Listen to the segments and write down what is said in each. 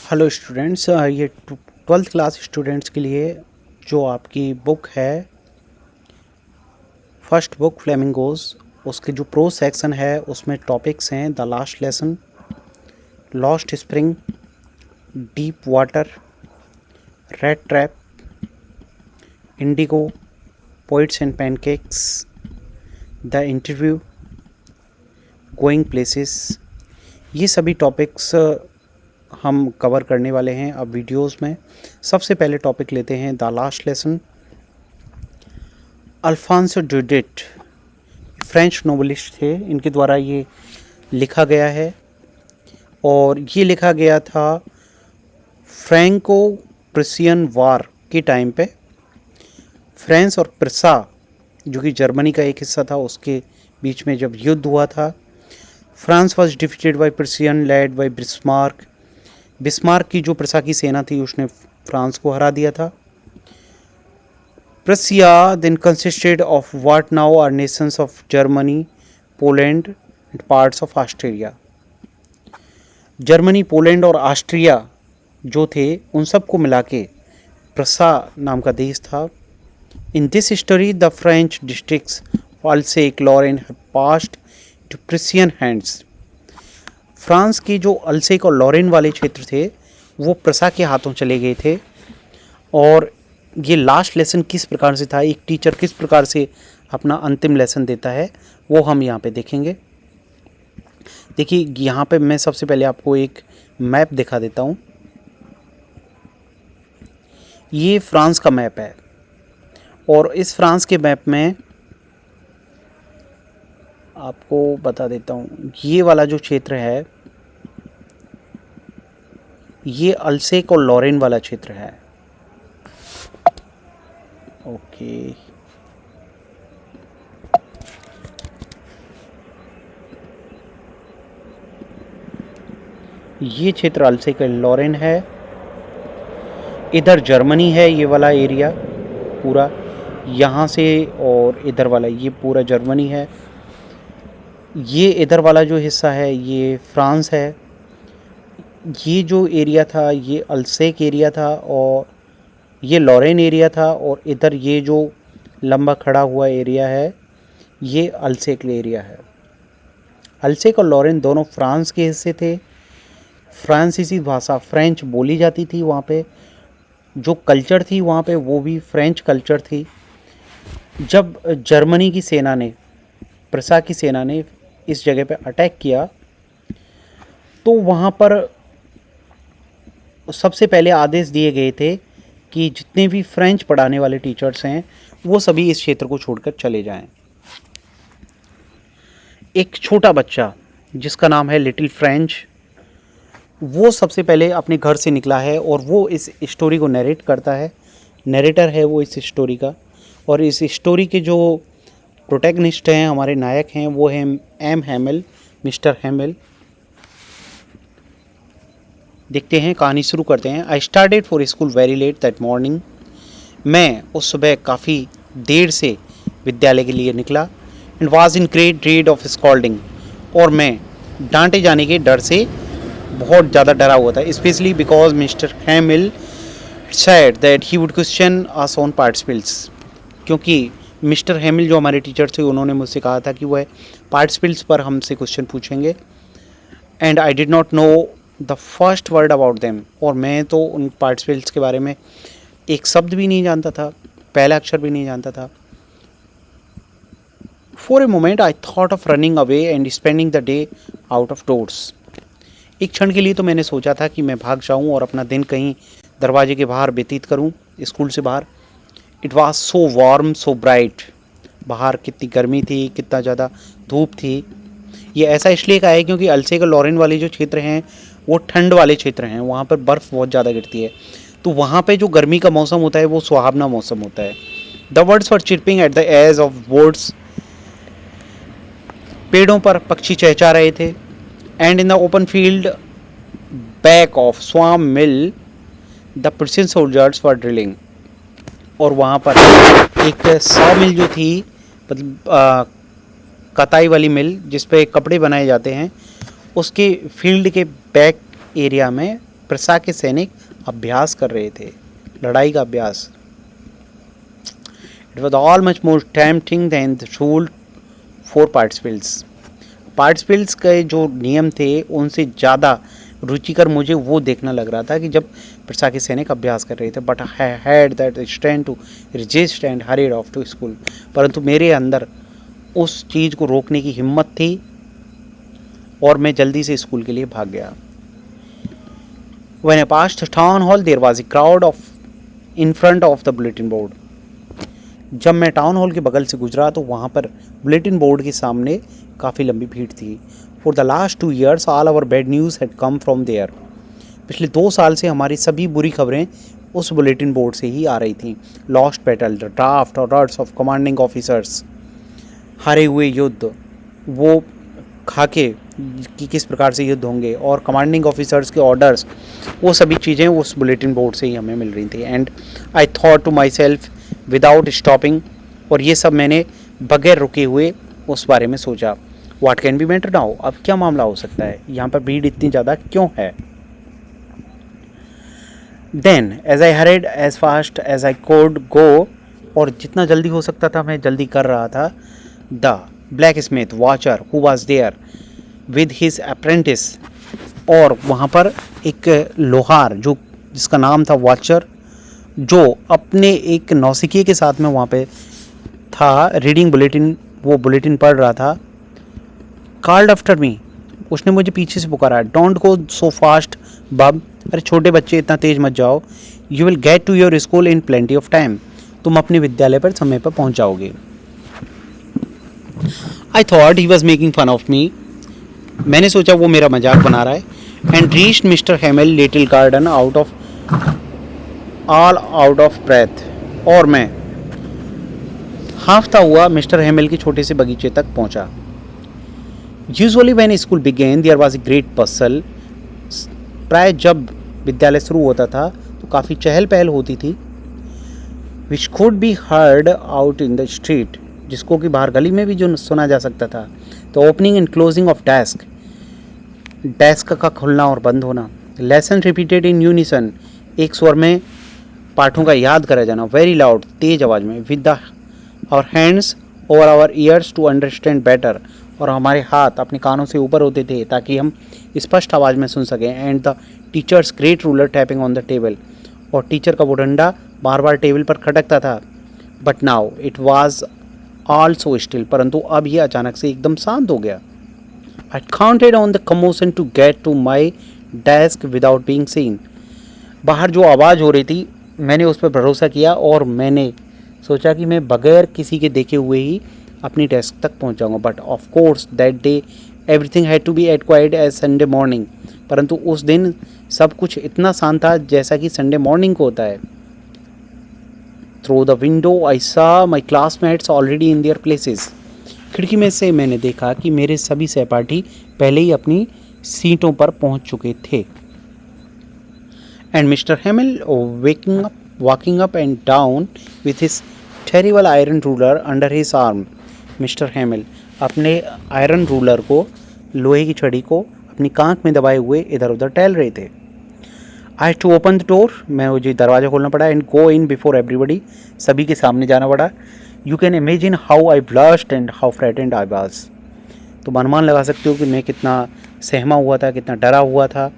Hello students, ये twelfth class students के लिए जो आपकी बुक है फर्स्ट बुक फ्लेमिंगोज, उसके जो प्रो सेक्शन है उसमें टॉपिक्स हैं the last lesson, lost spring, deep water, red trap, Indigo, poets and pancakes, the interview, going places. ये सभी टॉपिक्स हम कवर करने वाले हैं अब वीडियोस में। सबसे पहले टॉपिक लेते हैं the last lesson. Alphonse Daudet French novelist थे, इनके द्वारा ये लिखा गया है और ये लिखा गया था फ्रैंको प्रुसियन वार के टाइम पे। फ्रांस और प्रुसा जो कि जर्मनी का एक हिस्सा था उसके बीच में जब युद्ध हुआ था, France was defeated by Prussian led by Bismarck. Bismarck की जो प्रुसा की सेना थी उसने फ्रांस को हरा दिया था। Prussia then consisted of what now are nations of Germany, Poland and parts of Austria. Germany, Poland और ऑस्ट्रिया जो थे उन सबको मिला के प्रुसा नाम का देश था। In this history the French districts Alsace Lorraine have passed to Prussian hands. France के जो अल्सेक और लॉरेन वाले क्षेत्र थे वो प्रुसा के हाथों चले गए थे। और ये लास्ट लेसन किस प्रकार से था, एक टीचर किस प्रकार से अपना अंतिम लेसन देता है, वो हम यहाँ पे देखेंगे। देखिए यहाँ पे मैं सबसे पहले आपको एक मैप दिखा देता हूँ। ये फ्रांस का मैप है और इस फ्रांस के मैप में आपको बता देता हूँ, ये वाला जो क्षेत्र है ये अल्सेक और लॉरेन वाला क्षेत्र है। ओके, ये क्षेत्र अल्सेक और लॉरेन है। इधर जर्मनी है, ये वाला एरिया पूरा यहाँ से, और इधर वाला ये पूरा जर्मनी है। ये इधर वाला जो हिस्सा है ये फ्रांस है। ये जो एरिया था ये अल्सेक एरिया था और ये लॉरेन एरिया था, और इधर ये जो लंबा खड़ा हुआ एरिया है ये अल्सेक एरिया है। अल्सेक और लॉरेन दोनों फ्रांस के हिस्से थे। फ्रांसीसी भाषा फ्रेंच बोली जाती थी वहाँ पे। जो कल्चर थी वहाँ पे वो भी फ्रेंच कल्चर थी। जब जर्मनी की सेना ने, प्रुसा की सेना ने इस जगह पे अटैक किया तो वहाँ पर सबसे पहले आदेश दिए गए थे कि जितने भी फ्रेंच पढ़ाने वाले टीचर्स हैं वो सभी इस क्षेत्र को छोड़कर चले जाएं। एक छोटा बच्चा जिसका नाम है लिटिल फ्रेंच, वो सबसे पहले अपने घर से निकला है और वो इस स्टोरी को नरेट करता है। नरेटर है वो इस स्टोरी का। और इस स्टोरी के जो प्रोटैगनिस्ट हैं, हमारे नायक हैं, वो हैं एम हैमिल, मिस्टर हैमिल। देखते हैं, कहानी शुरू करते हैं। I started for school very let that morning. मैं उस सुबह काफ़ी देर से विद्यालय के लिए निकला। And was in great dread of scolding, और मैं डांटे जाने के डर से बहुत ज़्यादा डरा हुआ था। Specially because mister हैमिल said that he would question us on participles, क्योंकि मिस्टर हैमिल जो हमारे टीचर थे उन्होंने मुझसे कहा था कि वह पार्टिसिपल्स पर हमसे क्वेश्चन पूछेंगे। And I did not know the first word about them, और मैं तो उन पार्टिसिपल्स के बारे में एक शब्द भी नहीं जानता था, पहला अक्षर भी नहीं जानता था। For a moment I thought of running away and spending the day out of doors. एक क्षण के लिए तो मैंने सोचा था कि मैं भाग जाऊं और अपना दिन कहीं दरवाजे के बाहर व्यतीत करूं, स्कूल से बाहर। It was so warm so bright. बाहर कितनी गर्मी थी, कितना ज़्यादा धूप थी। ये ऐसा इसलिए का है क्योंकि अल्सेक और लॉरेन वाले जो क्षेत्र हैं वो ठंड वाले क्षेत्र हैं, वहाँ पर बर्फ़ बहुत ज़्यादा गिरती है, तो वहाँ पे जो गर्मी का मौसम होता है वो सुहावना मौसम होता है। The birds were chirping at the edge of boards. पेड़ों पर पक्षी चहचहा रहे थे। And in the open field back of sawmill the Prussian soldiers were drilling. और वहाँ पर एक सॉ मिल जो थी, मतलब कताई वाली मिल जिस पे कपड़े बनाए जाते हैं, उसके फील्ड के बैक एरिया में प्रसा के सैनिक अभ्यास कर रहे थे, लड़ाई का अभ्यास। It was all much more tempting than the rule for participants. Participants के जो नियम थे उनसे ज़्यादा रुचिकर मुझे वो देखना लग रहा था कि जब प्रसा के सैनिक अभ्यास कर रहे थे। But I had that strength to resist and hurried off to school. परंतु मेरे अंदर उस चीज़ को रोकने की हिम्मत थी और मैं जल्दी से स्कूल के लिए भाग गया। When I passed the town hall, there was a crowd of in front of the bulletin board. जब मैं टाउन हॉल के बगल से गुजरा तो वहाँ पर बुलेटिन बोर्ड के सामने काफ़ी लंबी भीड़ थी। For the last 2 years, all our bad news had come from there. पिछले 2 साल से हमारी सभी बुरी खबरें उस बुलेटिन बोर्ड से ही आ रही थी। Lost battle, the draft orders of commanding officers, हारे हुए युद्ध, वो खाके कि किस प्रकार से युद्ध होंगे, और कमांडिंग ऑफिसर्स के ऑर्डर्स, वो सभी चीज़ें उस बुलेटिन बोर्ड से ही हमें मिल रही थी। And I thought to myself without stopping, और ये सब मैंने बगैर रुके हुए उस बारे में सोचा। What can be matter now, अब क्या मामला हो सकता है, यहाँ पर भीड़ इतनी ज़्यादा क्यों है। Then as I hurried as fast as I could go, और जितना जल्दी हो सकता था मैं जल्दी कर रहा था। The blacksmith Wachter who was there with his apprentice, और वहाँ पर एक लोहार जो जिसका नाम था वॉचर, जो अपने एक नौसिखिए के साथ में वहाँ पे था, रीडिंग बुलेटिन, वो बुलेटिन पढ़ रहा था। कॉल्ड आफ्टर मी, उसने मुझे पीछे से पुकारा। डोंट गो सो फास्ट बब, अरे छोटे बच्चे इतना तेज मत जाओ। You will get to your school in plenty of time, तुम अपने विद्यालय पर समय पर पहुँच जाओगे। I thought he was making fun of me, मैंने सोचा वो मेरा मजाक बना रहा है। And reached Mister Hamel little garden out of breath, और मैं हाफता हुआ मिस्टर हेमल के छोटे से बगीचे तक पहुंचा। Usually when school began there was a great bustle, प्राय जब विद्यालय शुरू होता था तो काफ़ी चहल पहल होती थी। Which could be heard out in the street, जिसको कि बाहर गली में भी जो सुना जा सकता था। तो opening and closing of desk, desk का खुलना और बंद होना। लेसन रिपीटेड इन यूनिसन, एक स्वर में पाठों का याद करा जाना। वेरी लाउड, तेज आवाज़ में। With the our hands over our ears to understand better, और हमारे हाथ अपने कानों से ऊपर होते थे ताकि हम स्पष्ट आवाज़ में सुन सकें। And the teachers great ruler tapping on the table, और टीचर का वो डंडा बार बार टेबल पर खटकता था। But now it was all so still, परंतु अब यह अचानक से एकदम शांत हो गया। I counted on the commotion to get to my desk without being seen, बाहर जो आवाज़ हो रही थी मैंने उस पर भरोसा किया, और मैंने सोचा कि मैं बगैर किसी के देखे हुए ही अपनी डेस्क तक पहुंच जाऊंगा। But of course that day everything had to be at quiet as Sunday morning, परंतु उस दिन सब कुछ इतना शांत था जैसा कि संडे मॉर्निंग को होता है। थ्रू द विंडो आई सा my classmates already in their places, खिड़की में से मैंने देखा कि मेरे सभी सहपाठी पहले ही अपनी सीटों पर पहुंच चुके थे। And Mister Hamel walking up and down with his terrible iron ruler under his arm, Mister Hamel अपने आयरन रूलर को, लोहे की छड़ी को अपनी कांख में दबाए हुए इधर उधर टहल रहे थे। I to open the door, मैं मुझे दरवाज़ा खोलना पड़ा। And go in before everybody, सभी के सामने जाना पड़ा। You can imagine how I blushed and how frightened I was, तुम अनुमान लगा सकते हो कि मैं कितना सहमा हुआ था, कितना डरा हुआ था।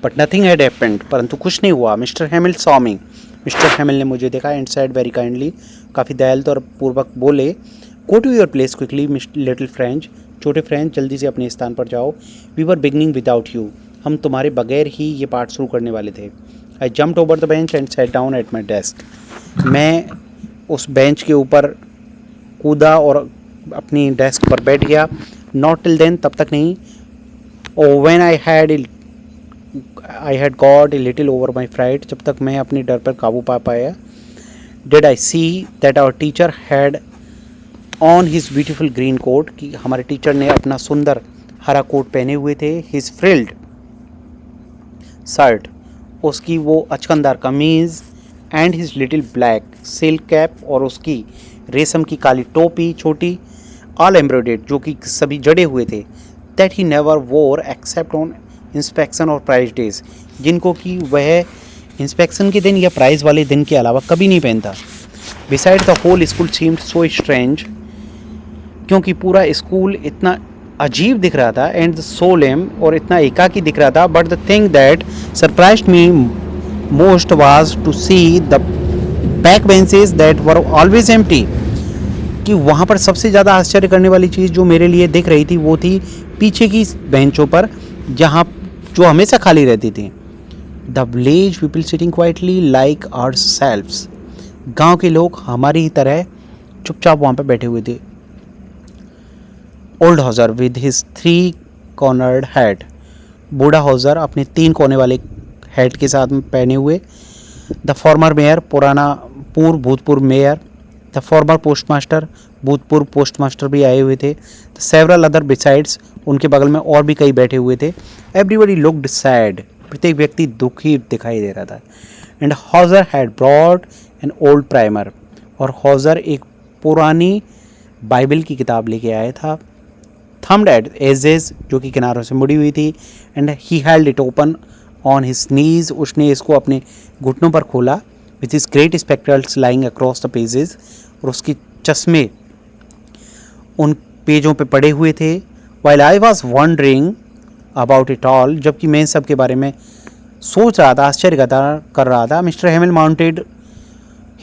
बट नथिंग हैड हैपेंड, परंतु कुछ नहीं हुआ। Mister Hemal saw me, mister Hemal ने मुझे देखा। एंड सेड वेरी काइंडली, काफ़ी दयालु और पूर्वक बोले, go to your place quickly little French, छोटे फ्रेंच जल्दी से अपने स्थान पर जाओ। We were beginning without you, हम तुम्हारे बगैर ही ये पाठ शुरू करने वाले थे। आई jumped over the bench and sat down at my desk, मैं उस बेंच के ऊपर कूदा और अपनी डेस्क पर बैठ गया। नॉट टिल देन, तब तक नहीं। Oh when I had got a little over my fright, जब तक मैं अपने डर पर काबू पा पाया। Did I see that our teacher had on his beautiful green coat, कि हमारे टीचर ने अपना सुंदर हरा कोट पहने हुए थे। हिज फ्रिल्ड शर्ट, उसकी वो अचकनदार कमीज़। And his little black silk cap, और उसकी रेशम की काली टोपी छोटी, ऑल एम्ब्रॉयडेड, जो कि सभी जड़े हुए थे। दैट ही नेवर वोर एक्सेप्ट ऑन इंस्पेक्शन और प्राइज डेज, जिनको कि वह इंस्पेक्शन के दिन या प्राइज़ वाले दिन के अलावा कभी नहीं पहनता। Beside the whole school seemed so strange, क्योंकि पूरा स्कूल इतना अजीब दिख रहा था, एंड सो लेम, और इतना एकाकी दिख रहा था। But the thing that surprised me most was to see the back benches that were always empty, कि वहाँ पर सबसे ज़्यादा आश्चर्य करने वाली चीज़ जो मेरे लिए दिख रही थी वो थी पीछे की बेंचों पर, जहाँ जो हमेशा खाली रहती थी। The village people sitting quietly like ourselves, गाँव के लोग हमारी ही तरह चुपचाप वहाँ पर बैठे हुए थे। Old Hauser with his 3 cornered hat, बूढ़ा हॉजर अपने 3 कोने वाले हैट के साथ में पहने हुए। द फॉर्मर मेयर, पुराना भूतपूर्व मेयर। द फॉर्मर पोस्टमास्टर, भूतपूर्व पोस्टमास्टर भी आए हुए थे। द सेवरल अदर बिसाइड्स, उनके बगल में और भी कई बैठे हुए थे। एवरीबडी लुक्ड सैड, प्रत्येक व्यक्ति दुखी दिखाई दे रहा था। And Hauser had brought an old primer, और हॉजर एक पुरानी बाइबल की किताब लेके आया था, थम्ड एट एजेस, जो कि किनारों से मुड़ी हुई थी। And he held it open on his knees, उसने इसको अपने घुटनों पर खोला। With his great spectacles lying across the pages, और उसके चश्मे उन पेजों पे पड़े हुए थे। While I was wondering about it all, जबकि मैं सब के बारे में सोच रहा था, आश्चर्य कर रहा था। Mr Hamel mounted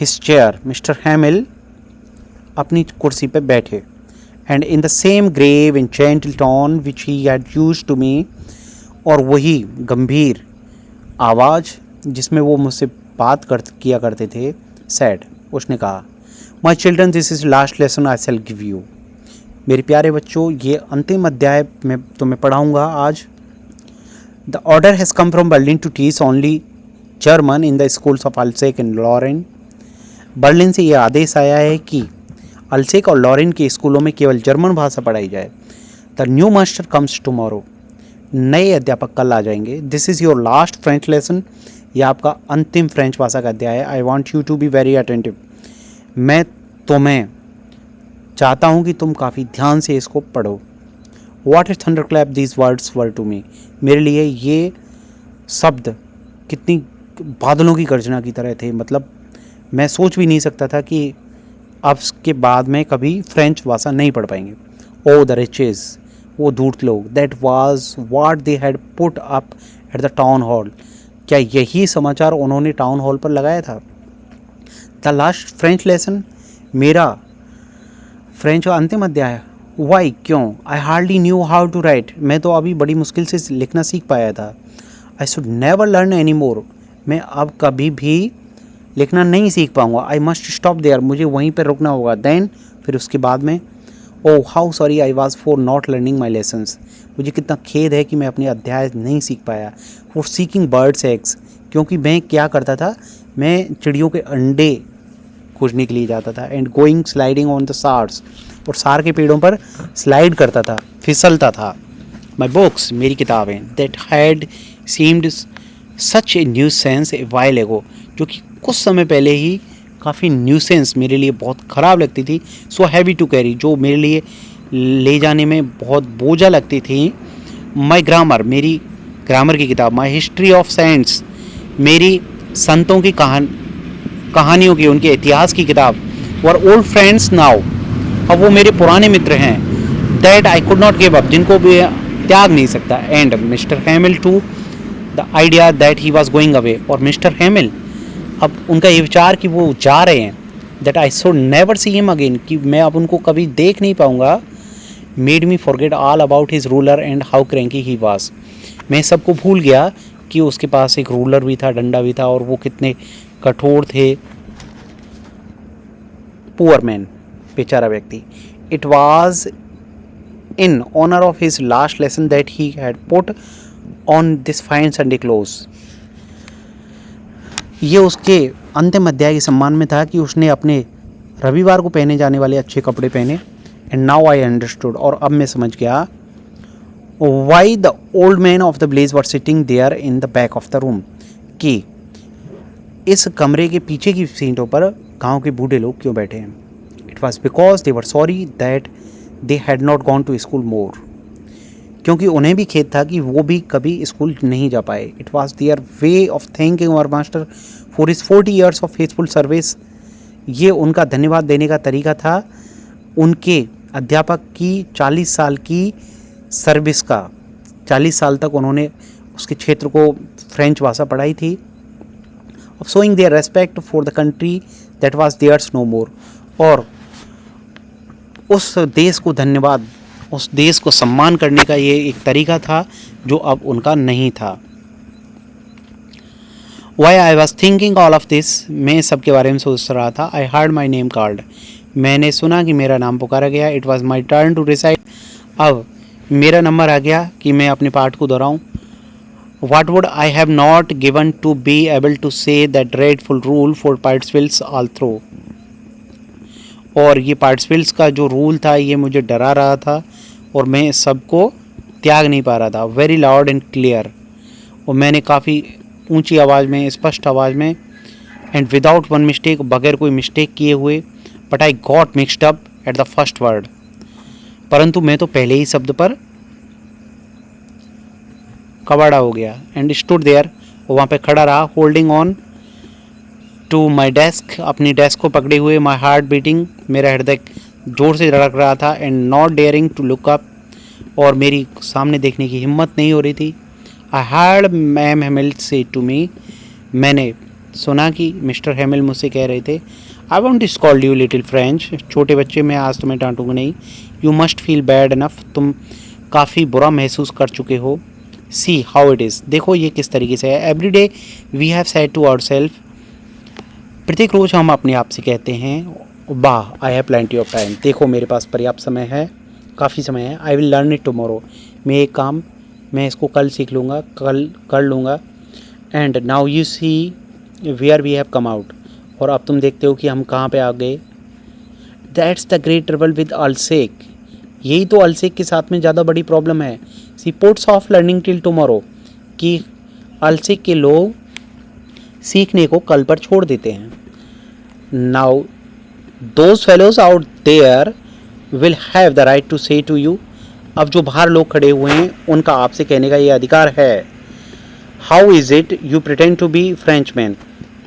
his chair, Mr Hamel अपनी कुर्सी पे बैठे। And in the same grave and gentle tone which he had used to me, और वही गंभीर आवाज़ जिसमें वो मुझसे बात किया करते थे, सैड, उसने कहा, my children this is last lesson I shell give you, मेरे प्यारे बच्चों ये अंतिम अध्याय मैं तुम्हें पढ़ाऊँगा आज। The order has come from Berlin to teach only German in the schools of Alsace and Lorraine, Berlin से ये आदेश आया है कि अल्सेक और लॉरेन के स्कूलों में केवल जर्मन भाषा पढ़ाई जाए। The new master comes tomorrow, नए अध्यापक कल आ जाएंगे। This is your last French lesson, यह आपका अंतिम फ्रेंच भाषा का अध्याय है। I want you to be very attentive, मैं तुम्हें चाहता हूँ कि तुम काफ़ी ध्यान से इसको पढ़ो। What is thunderclap these words were to me, मेरे लिए ये शब्द कितनी बादलों की गर्जना की तरह थे। मतलब मैं सोच भी नहीं सकता था कि अब के बाद में कभी फ्रेंच भाषा नहीं पढ़ पाएंगे। ओ द रिचेज, वो धूर्त लोग, that was what they had put up at the town hall, क्या यही समाचार उन्होंने टाउन हॉल पर लगाया था। द लास्ट फ्रेंच लेसन, मेरा फ्रेंच का अंतिम अध्याय। वाई, क्यों? I hardly knew how to write, मैं तो अभी बड़ी मुश्किल से लिखना सीख पाया था। आई should never learn any more, मैं अब कभी भी लिखना नहीं सीख पाऊँगा। आई मस्ट स्टॉप देयर, मुझे वहीं पर रुकना होगा। देन, फिर उसके बाद में, oh how sorry I was for not learning my lessons, मुझे कितना खेद है कि मैं अपने अध्याय नहीं सीख पाया। फॉर सीकिंग बर्ड्स एग्स, क्योंकि मैं क्या करता था, मैं चिड़ियों के अंडे खोजने के लिए जाता था। And going sliding on the Saars, और सार के पेड़ों पर स्लाइड करता था, फिसलता था। माई बुक्स, मेरी किताबें, that had seemed such A nuisance a while एगो, जो कि कुछ समय पहले ही काफ़ी न्यूसेंस, मेरे लिए बहुत ख़राब लगती थी। सो हैवी टू कैरी, जो मेरे लिए ले जाने में बहुत बोझा लगती थी। माई ग्रामर, मेरी ग्रामर की किताब। माई हिस्ट्री ऑफ सेंट्स, मेरी संतों की कहानियों की, उनके इतिहास की किताब। वर ओल्ड फ्रेंड्स नाउ, अब वो मेरे पुराने मित्र हैं। That I could not give up, जिनको भी त्याग नहीं सकता। And Mr Hamel too the idea that he was going away, और मिस्टर हैमिल, अब उनका ये विचार कि वो जा रहे हैं, that I should never see him again, कि मैं अब उनको कभी देख नहीं पाऊँगा। Made me forget all about his ruler and how cranky he was, मैं सबको भूल गया कि उसके पास एक रूलर भी था, डंडा भी था, और वो कितने कठोर थे। पुअर मैन, बेचारा व्यक्ति। It was in honour of his last lesson that he had put on this fine Sunday clothes, ये उसके अंतिम अध्याय के सम्मान में था कि उसने अपने रविवार को पहने जाने वाले अच्छे कपड़े पहने। एंड नाउ आई अंडरस्टूड, और अब मैं समझ गया, why the old man of the blaze were sitting there in the back of the room, कि इस कमरे के पीछे की सीटों पर गांव के बूढ़े लोग क्यों बैठे हैं। It was because they were sorry that they had not gone to school more, क्योंकि उन्हें भी खेद था कि वो भी कभी स्कूल नहीं जा पाए। It was their way of thanking our master for his 40 years of faithful service. ये उनका धन्यवाद देने का तरीका था उनके अध्यापक की 40 साल की सर्विस का। 40 साल तक उन्होंने उसके क्षेत्र को फ्रेंच भाषा पढ़ाई थी। Of showing their respect for the country that was theirs no more. और उस देश को धन्यवाद, उस देश को सम्मान करने का ये एक तरीका था जो अब उनका नहीं था। Why I was thinking all of this, मैं सबके बारे में सोच रहा था। I heard my name called, मैंने सुना कि मेरा नाम पुकारा गया। It was my turn to recite, अब मेरा नंबर आ गया कि मैं अपने पाठ को दोहराऊं। What would I have not given to be able to say that dreadful rule for participles all through, और ये पार्टिसिपल्स का जो रूल था ये मुझे डरा रहा था और मैं सबको त्याग नहीं पा रहा था। वेरी लाउड एंड क्लियर, और मैंने काफ़ी ऊंची आवाज़ में, स्पष्ट आवाज़ में, एंड विदाउट वन मिस्टेक, बगैर कोई मिस्टेक किए हुए। But I got mixed up at the first word, परंतु मैं तो पहले ही शब्द पर कबाड़ा हो गया। एंड स्टूड देयर, वहाँ पे खड़ा रहा। Holding on to my desk, अपनी डेस्क को पकड़े हुए। माई हार्ट बीटिंग, मेरा हृदय जोर से धड़क रहा था। And not daring to look up, और मेरी सामने देखने की हिम्मत नहीं हो रही थी। आई हर्ड मैम हेमिल से टू मी, मैंने सुना कि मिस्टर हेमिल मुझसे कह रहे थे, I won't to scold you little French, छोटे बच्चे, मैं आज तुम्हें डांटूंगा नहीं। You must feel bad enough, तुम काफ़ी बुरा महसूस कर चुके हो। सी हाउ इट इज़, देखो ये किस तरीके से है। Every day we have said to ourself, प्रत्येक रोज़ हम अपने आप से कहते हैं, वाह I have plenty of time, देखो मेरे पास पर्याप्त समय है, काफ़ी समय है। I will learn it tomorrow, मैं एक काम, मैं इसको कल सीख लूँगा, कल कर लूँगा। And now you see where we have come out, और अब तुम देखते हो कि हम कहाँ पे आ गए। That's the great trouble with Alsace, यही तो अल्सेक के साथ में ज़्यादा बड़ी प्रॉब्लम है। She puts off learning till tomorrow, कि अल्सेक के लोग सीखने को कल पर छोड़ देते हैं। Now those fellows out there will have the right to say to you, अब जो बाहर लोग खड़े हुए हैं उनका आपसे कहने का ये अधिकार है। How is it you pretend to be Frenchman,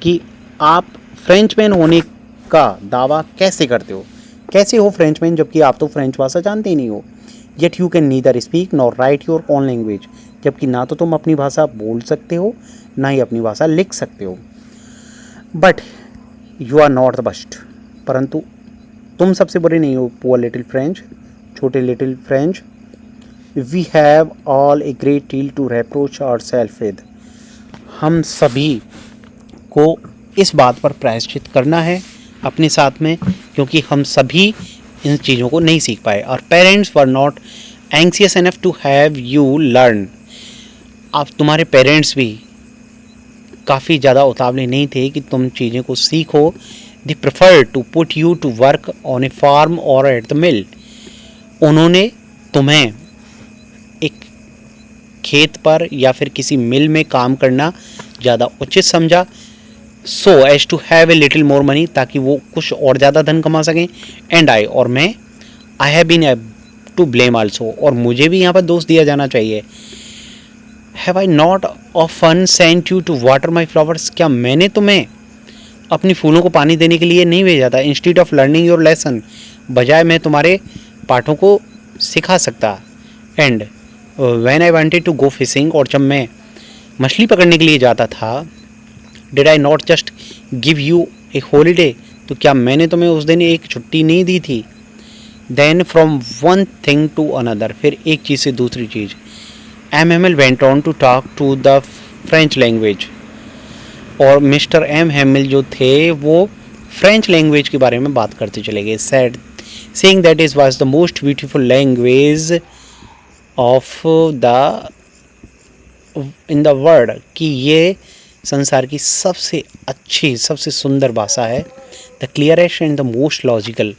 कि आप फ्रेंचमैन होने का दावा कैसे करते हो, कैसे हो फ्रेंचमैन जबकि आप तो फ्रेंच भाषा जानते ही नहीं हो। Yet you can neither speak nor right your own language, जबकि ना तो तुम अपनी भाषा बोल सकते हो ना ही अपनी भाषा लिख सकते हो। But you are not the best, परंतु तुम सबसे बुरे नहीं हो। पुअर लिटिल फ्रेंच, छोटे little French. We have all a great deal to reproach ourself with, हम सभी को इस बात पर प्रायश्चित करना है अपने साथ में, क्योंकि हम सभी इन चीज़ों को नहीं सीख पाए। और parents were not anxious enough to have you learn, अब तुम्हारे पेरेंट्स भी काफ़ी ज़्यादा उतावले नहीं थे कि तुम चीज़ें को सीखो। They prefer to put you to work on a farm or at the mill, उन्होंने तुम्हें एक खेत पर या फिर किसी मिल में काम करना ज़्यादा उचित समझा। So as to have a little more money, ताकि वो कुछ और ज़्यादा धन कमा सकें। एंड आई, और मैं, I have been to blame also, और मुझे भी यहाँ पर दोष दिया जाना चाहिए। Have I not often sent you to water my flowers, क्या मैंने तुम्हें अपनी फूलों को पानी देने के लिए नहीं भेजा था। Instead of learning your lesson, बजाय मैं तुम्हारे पाठों को सिखा सकता। And when I wanted to go fishing, और जब मैं मछली पकड़ने के लिए जाता था, did I not just give you a holiday, तो क्या मैंने तुम्हें उस दिन एक छुट्टी नहीं दी थी। Then from one thing to another, फिर एक चीज़ से दूसरी चीज़। M Hamel went on to talk to the French language, और मिस्टर एम हेमिल जो थे वो फ्रेंच लैंग्वेज के बारे में बात करते चले गए। Sad saying that is was the most beautiful language of the in the world, कि ये संसार की सबसे अच्छी, सबसे सुंदर भाषा है। The clearest and the most logical,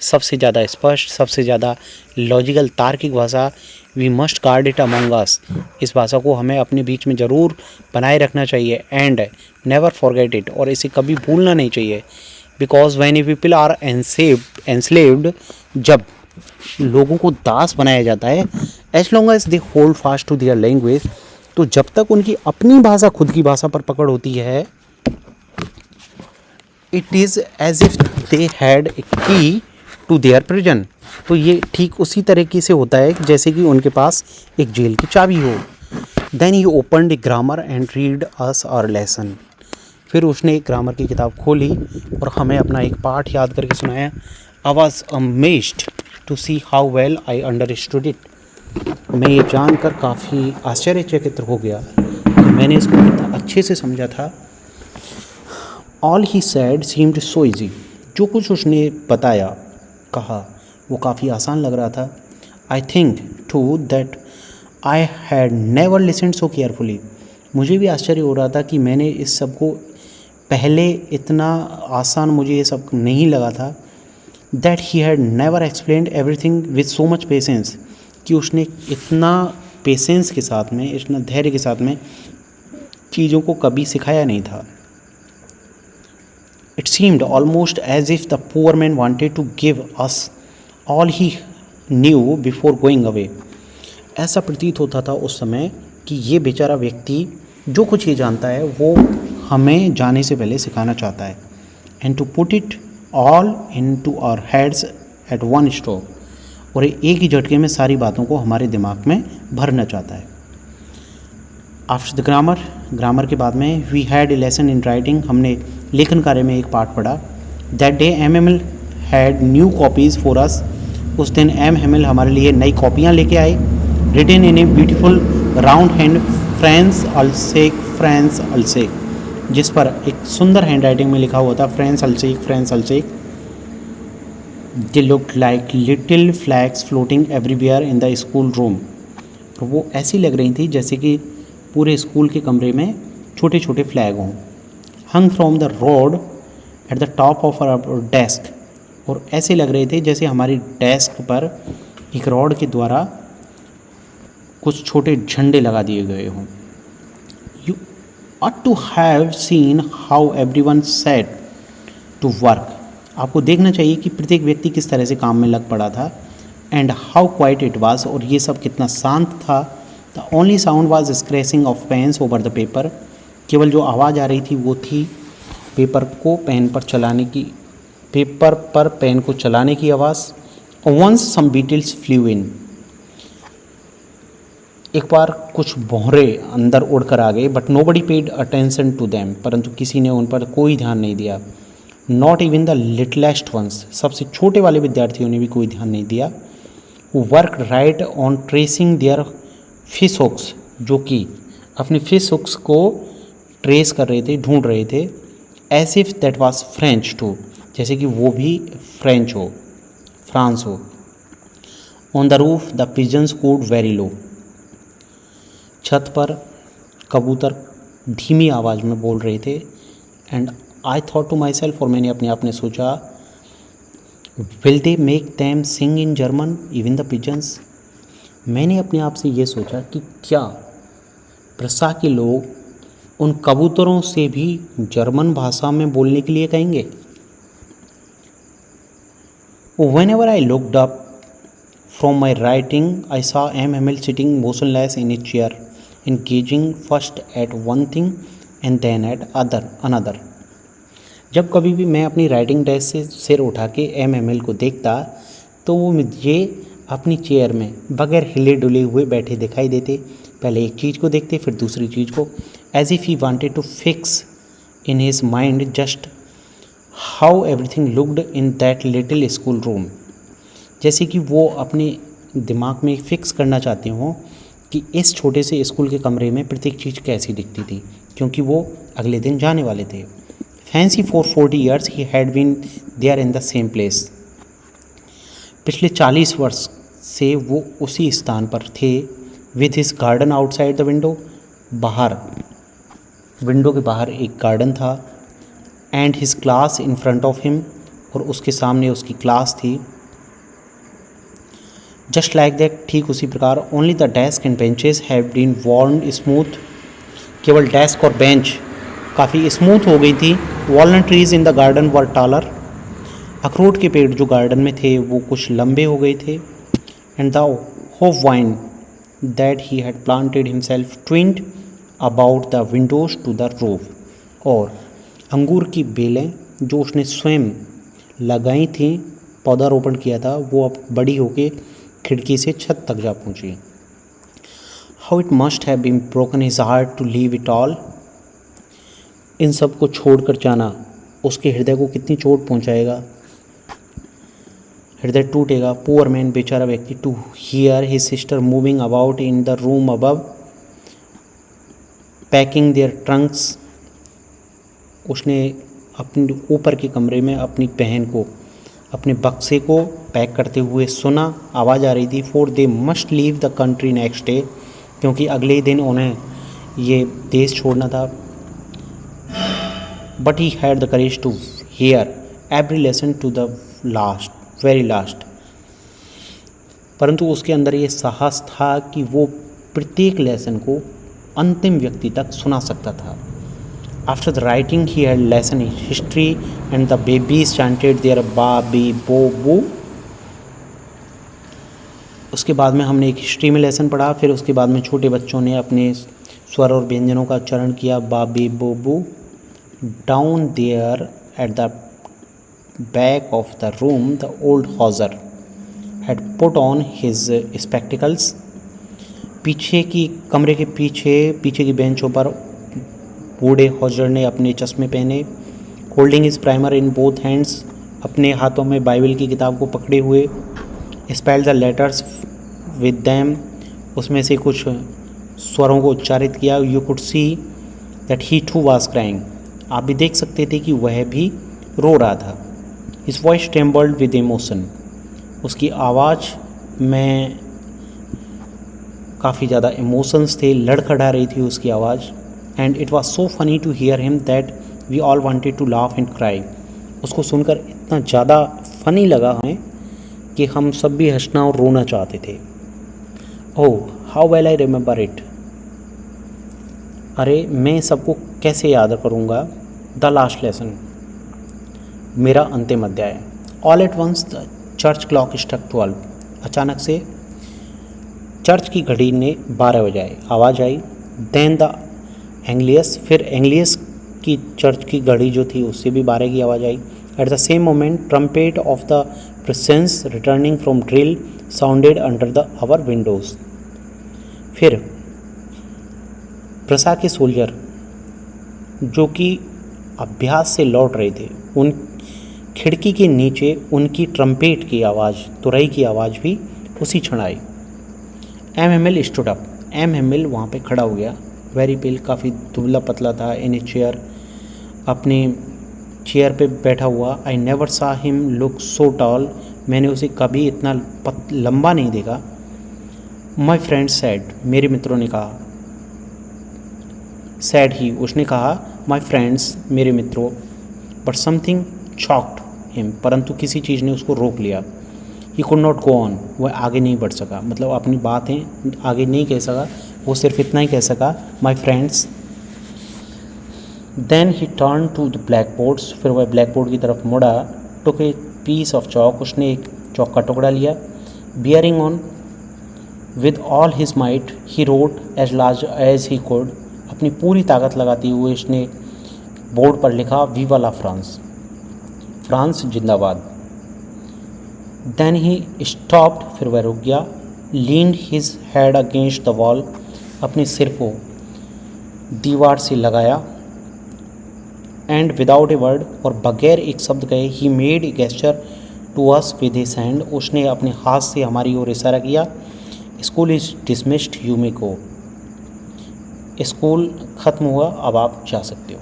सबसे ज़्यादा स्पष्ट, सबसे ज़्यादा लॉजिकल, तार्किक भाषा। We must guard it among us, इस भाषा को हमें अपने बीच में ज़रूर बनाए रखना चाहिए। एंड नेवर फॉरगेट इट, और इसे कभी भूलना नहीं चाहिए। Because when people are enslaved, जब लोगों को दास बनाया जाता है as long as they hold fast to their language. तो जब तक उनकी अपनी भाषा, खुद की भाषा पर पकड़ होती है, it is as if they had a key to there prison. तो ये ठीक उसी तरीके से होता है जैसे कि उनके पास एक जेल की चाबी हो। Then he opened a grammar and read us our lesson. फिर उसने एक ग्रामर की किताब खोली और हमें अपना एक पाठ याद करके सुनाया। I was amazed to see how well I understood it. मैं ये जानकर काफ़ी आश्चर्यचकित हो गया कि मैंने इसको कितना अच्छे से समझा था। All he sad seemed so easy. जो कुछ उसने बताया, कहा, वो काफ़ी आसान लग रहा था। I think too that I had never listened so carefully. मुझे भी आश्चर्य हो रहा था कि मैंने इस सब को पहले इतना आसान मुझे ये सब नहीं लगा था। That he had never explained everything with so much patience. कि उसने इतना पेशेंस के साथ में, इतना धैर्य के साथ में चीज़ों को कभी सिखाया नहीं था। It seemed almost as if the poor man wanted to give us all he knew before going away. ऐसा प्रतीत होता था उस समय कि ये बेचारा व्यक्ति जो कुछ ये जानता है वो हमें जाने से पहले सिखाना चाहता है। And to put it all into our heads at one stroke. और एक ही झटके में सारी बातों को हमारे दिमाग में भरना चाहता है। आफ्टर द ग्रामर के बाद में we had a lesson in writing. हमने लेखन कार्य में एक पाठ पढ़ा। That day M had new copies for us. उस दिन एम हमारे लिए नई कॉपियाँ लेके आए। Written in a beautiful round hand France Alsace, जिस पर एक सुंदर हैंड राइटिंग में लिखा हुआ था France अल्सेक। They looked like little flags floating everywhere in the school room। तो वो ऐसी लग रही थी जैसे कि पूरे स्कूल के कमरे में छोटे छोटे फ्लैग हों। hung from the rod at the top of our desk। और ऐसे लग रहे थे जैसे हमारी डेस्क पर एक रॉड के द्वारा कुछ छोटे झंडे लगा दिए गए हों। You ought to have seen how everyone set to work। आपको देखना चाहिए कि प्रत्येक व्यक्ति किस तरह से काम में लग पड़ा था। And how quiet it was. और ये सब कितना शांत था। The only sound was scratching of pens over the paper. केवल जो आवाज़ आ रही थी वो थी पेपर पर पेन को चलाने की आवाज़। Once some beetles flew in. एक बार कुछ भौरे अंदर उड़ कर आ गए। But nobody paid attention to them. परंतु किसी ने उन पर कोई ध्यान नहीं दिया। Not even the littlest ones. सबसे छोटे वाले विद्यार्थियों ने भी कोई ध्यान नहीं दिया। Work right on tracing their fish hooks. जो कि अपने फिश हुक्स को ट्रेस कर रहे थे, ढूंढ रहे थे। As if that was French too. जैसे कि वो भी फ्रांस हो। On the roof the pigeons cooed very low. छत पर कबूतर धीमी आवाज़ में बोल रहे थे। And I thought to myself. और मैंने अपने आप ने सोचा, will they make them sing in German even the pigeons. मैंने अपने आप से ये सोचा कि क्या प्रसा के लोग उन कबूतरों से भी जर्मन भाषा में बोलने के लिए कहेंगे। Whenever I looked up from my writing, I saw M. sitting motionless in his chair, engaging first at one thing and then at another। जब कभी भी मैं अपनी राइटिंग डेस्क से सिर उठा के M. को देखता तो वो मुझे अपनी चेयर में बगैर हिले डुले हुए बैठे दिखाई देते। पहले एक चीज़ को देखते फिर दूसरी चीज़ को। As if he wanted to fix in his mind just how everything looked in that little school room. जैसे कि वो अपने दिमाग में फिक्स करना चाहते हों कि इस छोटे से स्कूल के कमरे में प्रत्येक चीज़ कैसी दिखती थी, क्योंकि वो अगले दिन जाने वाले थे। Fancy for 40 years he had been there in the same place. पिछले 40 वर्ष से वो उसी स्थान पर थे। With his garden outside the window. Window के बाहर एक गार्डन था। And his class in front of him. और उसके सामने उसकी क्लास थी। जस्ट लाइक दैट, ठीक उसी प्रकार। Only the desk and benches have been worn smooth. केवल डेस्क और बेंच काफ़ी स्मूथ हो गई थी। Walnut trees in the garden were taller. अखरोट के पेड़ जो गार्डन में थे वो कुछ लंबे हो गए थे। And the hop vine that he had planted himself twined about the windows to the roof. और अंगूर की बेलें जो उसने स्वयं लगाई थी, पौधारोपण किया था, वो अब बड़ी होके खिड़की से छत तक जा पहुंची। How it must have been broken his heart to leave it all. इन सब को छोड़कर जाना उसके हृदय को कितनी चोट पहुंचाएगा, हृदय टूटेगा। पुअर मैन, बेचारा व्यक्ति, to hear his sister moving about in the room above packing their trunks. उसने अपने ऊपर के कमरे में अपनी बहन को अपने बक्से को पैक करते हुए सुना। आवाज़ आ रही थी, for they must leave the country next day, क्योंकि अगले ही दिन उन्हें ये देश छोड़ना था। But he had the courage to hear every lesson to the last, very last. परंतु उसके अंदर ये साहस था कि वो प्रत्येक लेसन को अंतिम व्यक्ति तक सुना सकता था। After the writing he had lesson history and the babies chanted their ba be bo bu. उसके बाद में हमने एक हिस्ट्री में लेसन पढ़ा, फिर उसके बाद में छोटे बच्चों ने अपने स्वर और व्यंजनों का उच्चारण किया, बा be bo bu. Down there at the back of the room the old hawser had put on his spectacles। पीछे की कमरे के पीछे की बेंचों पर बूढ़े हॉजर ने अपने चश्मे पहने। Holding his primer in both hands, अपने हाथों में बाइबल की किताब को पकड़े हुए। Spelled the letters with them, उसमें से कुछ स्वरों को उच्चारित किया। You could see that he too was crying, आप भी देख सकते थे कि वह भी रो रहा था। His voice trembled with emotion, उसकी आवाज़ में काफ़ी ज़्यादा इमोशंस थे, लड़खड़ा रही थी उसकी आवाज़। And it was so funny to hear him that we all wanted to laugh and cry. उसको सुनकर इतना ज़्यादा फनी लगा हमें कि हम सब भी हंसना और रोना चाहते थे। Oh how well I remember it, अरे मैं सबको कैसे याद करूँगा। द लास्ट लेसन, मेरा अंतिम अध्याय। All at once the church clock struck 12, अचानक से चर्च की घड़ी ने 12 बजाए, आवाज़ आई। देन द एंग्लियस, फिर एंग्लियस की चर्च की घड़ी जो थी उससे भी 12 की आवाज़ आई। At the same moment trumpet of the presence returning from drill sounded under the our windows. फिर प्रसा के सोल्जर जो कि अभ्यास से लौट रहे थे, उन खिड़की के नीचे उनकी ट्रम्पेट की आवाज़, तुरई की आवाज़ भी उसी क्षण आई। एम स्टूड अप, एम वहाँ पे खड़ा हो गया। वेरी पेल, काफ़ी दुबला पतला था। इन ए चेयर, अपने चेयर पे बैठा हुआ। आई नेवर सा हिम लुक सो टॉल, मैंने उसे कभी इतना लंबा नहीं देखा। माई फ्रेंड सैड, मेरे मित्रों ने कहा। सैड ही, उसने कहा माई फ्रेंड्स, मेरे मित्रों। बट समथिंग चॉक्ड हिम, परंतु किसी चीज़ ने उसको रोक लिया। He could not go on, वह आगे नहीं बढ़ सका, मतलब अपनी बातें आगे नहीं कह सका, वो सिर्फ इतना ही कह सका, my friends. Then he turned to the black boards, फिर वह ब्लैक बोर्ड की तरफ मुड़ा। टुक ए पीस ऑफ चौक, उसने एक चौक का टुकड़ा लिया। Bearing on with all his might he wrote as large as he could, अपनी पूरी ताकत लगाते हुए उसने बोर्ड पर लिखा, वीवा ला फ्रांस, फ्रांस जिंदाबाद। देन ही स्टॉप्ड, फिर वह रुक गया। Leaned his head against the wall, अपने सिर को दीवार से लगाया। एंड विदाउट ए वर्ड, और बगैर एक शब्द कहे, he made a gesture to us with his hand, उसने अपने हाथ से हमारी ओर इशारा किया। School is dismissed, you may go, school ख़त्म हुआ, अब आप जा सकते हो।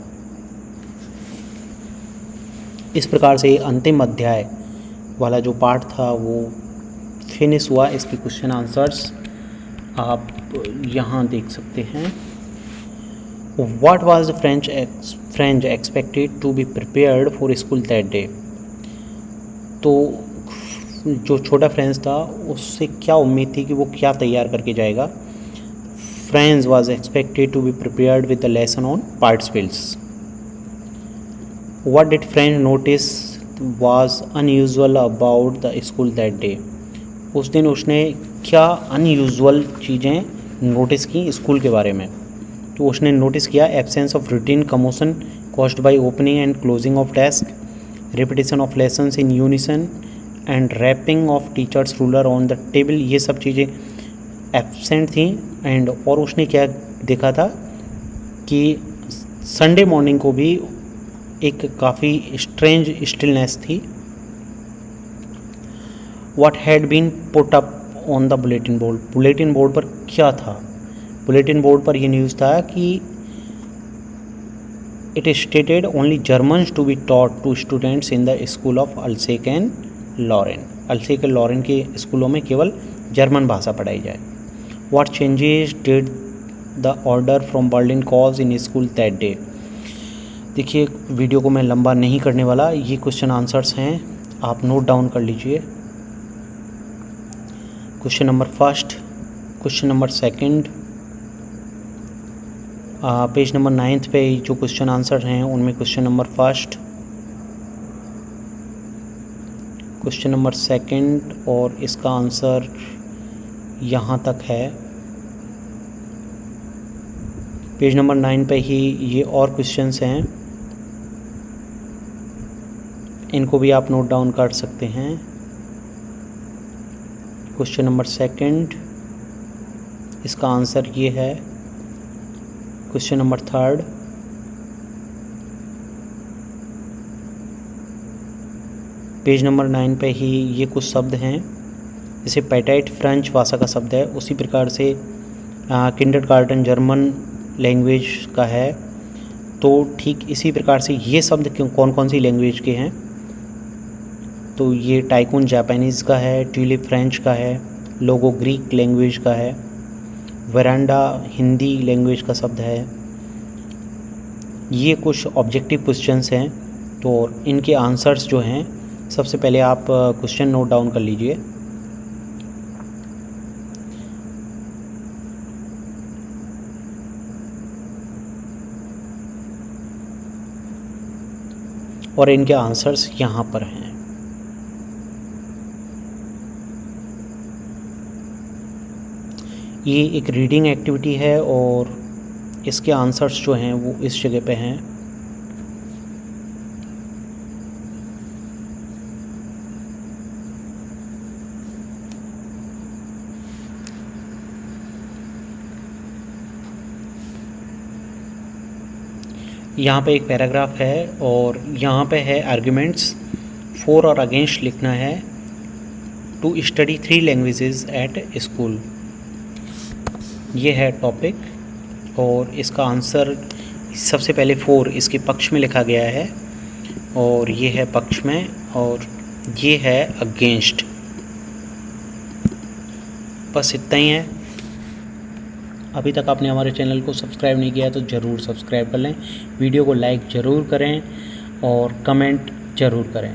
इस प्रकार से अंतिम अध्याय वाला जो पार्ट था वो फिनिश हुआ। इसके क्वेश्चन आंसर्स आप यहाँ देख सकते हैं। What was the French expected to be prepared for school that day, तो जो छोटा फ्रेंच था उससे क्या उम्मीद थी कि वो क्या तैयार करके जाएगा। French was expected to be prepared with the lesson on participles. What did Franz notice was unusual about the school that day? उस दिन उसने क्या अनयूजुअल चीज़ें नोटिस की स्कूल के बारे में? तो उसने नोटिस किया absence of routine commotion caused by opening and closing of desk, repetition of lessons in unison and rapping of teacher's ruler on the table. ये सब चीज़ें एब्सेंट थी। एंड और उसने क्या देखा था कि संडे मॉर्निंग को भी एक काफ़ी स्ट्रेंज स्टिलनेस थी। What had been put up on the bulletin board? Bulletin board पर क्या था? बुलेटिन बोर्ड पर यह न्यूज़ था कि it stated only Germans to be taught to students in the school of Alsace and Lorraine. Alsace and Lorraine के स्कूलों में केवल जर्मन भाषा पढ़ाई जाए। What changes did the order from Berlin cause in school that day? देखिए, video को मैं लंबा नहीं करने वाला, ये क्वेश्चन आंसर्स हैं, आप नोट डाउन कर लीजिए। Question number first, question number second, page number 9 पे जो क्वेश्चन आंसर हैं उनमें question number first, question number second और इसका आंसर यहाँ तक है। पेज नंबर 9 पे ही ये और क्वेश्चंस हैं, इनको भी आप नोट डाउन कर सकते हैं। क्वेश्चन नंबर सेकंड, इसका आंसर ये है। Question number third, page number 9 पे ही ये कुछ शब्द हैं, जैसे पैटाइट फ्रेंच भाषा का शब्द है, उसी प्रकार से किंडरगार्टन जर्मन लैंग्वेज का है। तो ठीक इसी प्रकार से ये शब्द कौन कौन सी लैंग्वेज के हैं? तो ये टाइकून जापानीज़ का है, ट्यूलिप फ्रेंच का है, लोगो ग्रीक लैंग्वेज का है, वरांडा हिंदी लैंग्वेज का शब्द है। ये कुछ ऑब्जेक्टिव क्वेश्चंस हैं, तो इनके आंसर्स जो हैं, सबसे पहले आप क्वेश्चन नोट डाउन कर लीजिए। और इनके आंसर्स यहाँ पर हैं। ये एक रीडिंग एक्टिविटी है और इसके आंसर्स जो हैं वो इस जगह पे हैं। यहाँ पे एक पैराग्राफ है और यहाँ पे है आर्ग्यूमेंट्स, फॉर और अगेंस्ट लिखना है। To study 3 languages at school, ये है टॉपिक और इसका आंसर सबसे पहले 4 इसके पक्ष में लिखा गया है और ये है पक्ष में और ये है अगेंस्ट। बस इतना ही है। अभी तक आपने हमारे चैनल को सब्सक्राइब नहीं किया है तो ज़रूर सब्सक्राइब कर लें, वीडियो को लाइक ज़रूर करें और कमेंट ज़रूर करें।